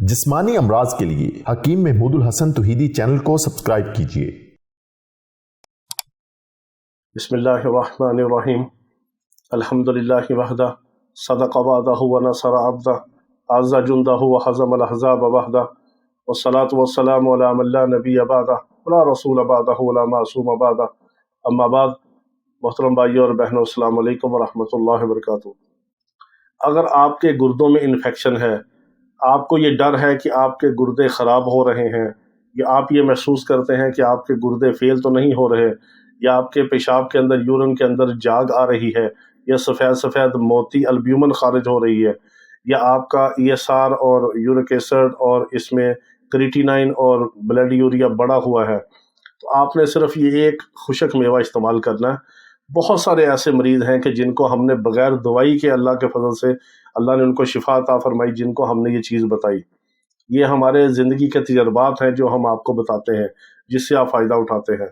جسمانی امراض کے لیے حکیم محمود الحسن توحیدی چینل کو سبسکرائب کیجیے۔ بسم اللہ الرحمن الرحیم۔ الحمدللہ وحدہ، صدق وعدہ ونصر عبدہ، عز جندہ وحزم الاحزاب وحدہ، والصلاة والسلام علی من لا نبی بعدہ ولا رسول بعدہ ولا معصوم بعدہ، اما بعد۔ محترم بھائیوں اور بہنوں، السلام علیکم ورحمۃ اللہ وبرکاتہ۔ اگر آپ کے گردوں میں انفیکشن ہے، آپ کو یہ ڈر ہے کہ آپ کے گردے خراب ہو رہے ہیں، یا آپ یہ محسوس کرتے ہیں کہ آپ کے گردے فیل تو نہیں ہو رہے، یا آپ کے پیشاب کے اندر، یورین کے اندر جاگ آ رہی ہے، یا سفید سفید موتی البیومن خارج ہو رہی ہے، یا آپ کا ESR اور یورک ایسڈ اور اس میں کریٹینائن اور بلڈ یوریا بڑا ہوا ہے، تو آپ نے صرف یہ ایک خشک میوہ استعمال کرنا ہے۔ بہت سارے ایسے مریض ہیں کہ جن کو ہم نے بغیر دوائی کے، اللہ کے فضل سے اللہ نے ان کو شفا عطا فرمائی، جن کو ہم نے یہ چیز بتائی۔ یہ ہمارے زندگی کے تجربات ہیں جو ہم آپ کو بتاتے ہیں، جس سے آپ فائدہ اٹھاتے ہیں،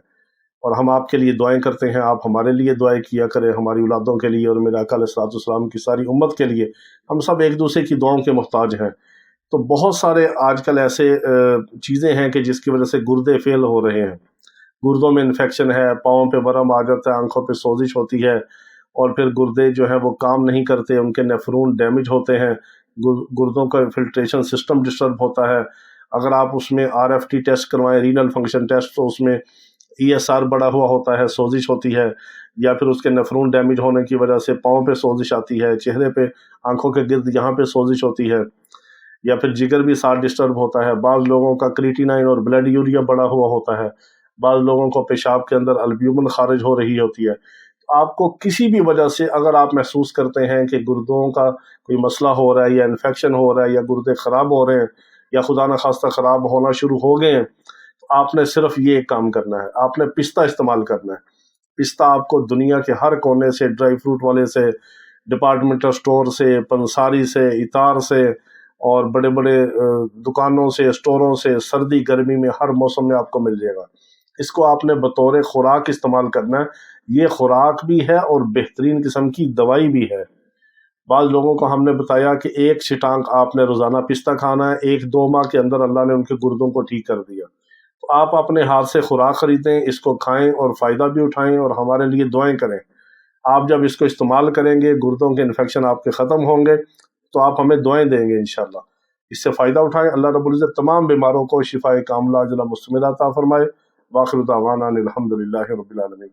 اور ہم آپ کے لیے دعائیں کرتے ہیں۔ آپ ہمارے لیے دعائیں کیا کریں، ہماری اولادوں کے لیے، اور میرے آقا علیہ الصلوۃ والسلام کی ساری امت کے لیے۔ ہم سب ایک دوسرے کی دعاؤں کے محتاج ہیں۔ تو بہت سارے آج کل ایسے چیزیں ہیں کہ جس کی وجہ سے گردے فیل ہو رہے ہیں۔ گردوں میں انفیکشن ہے، پاؤں پہ ورم آ جاتا ہے، آنکھوں پہ سوزش ہوتی ہے، اور پھر گردے جو ہیں وہ کام نہیں کرتے، ان کے نیفرون ڈیمیج ہوتے ہیں، گردوں کا فلٹریشن سسٹم ڈسٹرب ہوتا ہے۔ اگر آپ اس میں RFT ٹیسٹ کروائیں، رینل فنکشن ٹیسٹ، تو اس میں ESR بڑا ہوا ہوتا ہے، سوزش ہوتی ہے، یا پھر اس کے نیفرون ڈیمیج ہونے کی وجہ سے پاؤں پہ سوزش آتی ہے، چہرے پہ، آنکھوں کے گرد یہاں پہ سوزش ہوتی ہے، یا پھر جگر بھی ساتھ ڈسٹرب ہوتا ہے۔ بعض لوگوں کا کریٹینائن اور بلڈ یوریا بڑا ہوا ہوتا ہے، بعض لوگوں کو پیشاب کے اندر البیومن خارج ہو رہی ہوتی ہے۔ آپ کو کسی بھی وجہ سے اگر آپ محسوس کرتے ہیں کہ گردوں کا کوئی مسئلہ ہو رہا ہے، یا انفیکشن ہو رہا ہے، یا گردے خراب ہو رہے ہیں، یا خدا نخواستہ خراب ہونا شروع ہو گئے ہیں، تو آپ نے صرف یہ ایک کام کرنا ہے، آپ نے پستہ استعمال کرنا ہے۔ پستہ آپ کو دنیا کے ہر کونے سے، ڈرائی فروٹ والے سے، ڈپارٹمنٹل سٹور سے، پنساری سے، اتار سے، اور بڑے بڑے دکانوں سے، اسٹوروں سے، سردی گرمی میں ہر موسم میں آپ کو مل جائے گا۔ اس کو آپ نے بطور خوراک استعمال کرنا ہے۔ یہ خوراک بھی ہے اور بہترین قسم کی دوائی بھی ہے۔ بعض لوگوں کو ہم نے بتایا کہ ایک شٹانک آپ نے روزانہ پستہ کھانا ہے، 1-2 ماہ کے اندر اللہ نے ان کے گردوں کو ٹھیک کر دیا۔ تو آپ اپنے ہاتھ سے خوراک خریدیں، اس کو کھائیں اور فائدہ بھی اٹھائیں، اور ہمارے لیے دعائیں کریں۔ آپ جب اس کو استعمال کریں گے، گردوں کے انفیکشن آپ کے ختم ہوں گے، تو آپ ہمیں دعائیں دیں گے انشاءاللہ۔ اس سے فائدہ اٹھائیں۔ اللہ رب العزت تمام بیماروں کو شفاء کاملہ عاجلہ مستمرہ عطا فرمائے۔ وآخر دعوانا الحمدللہ رب العالمین۔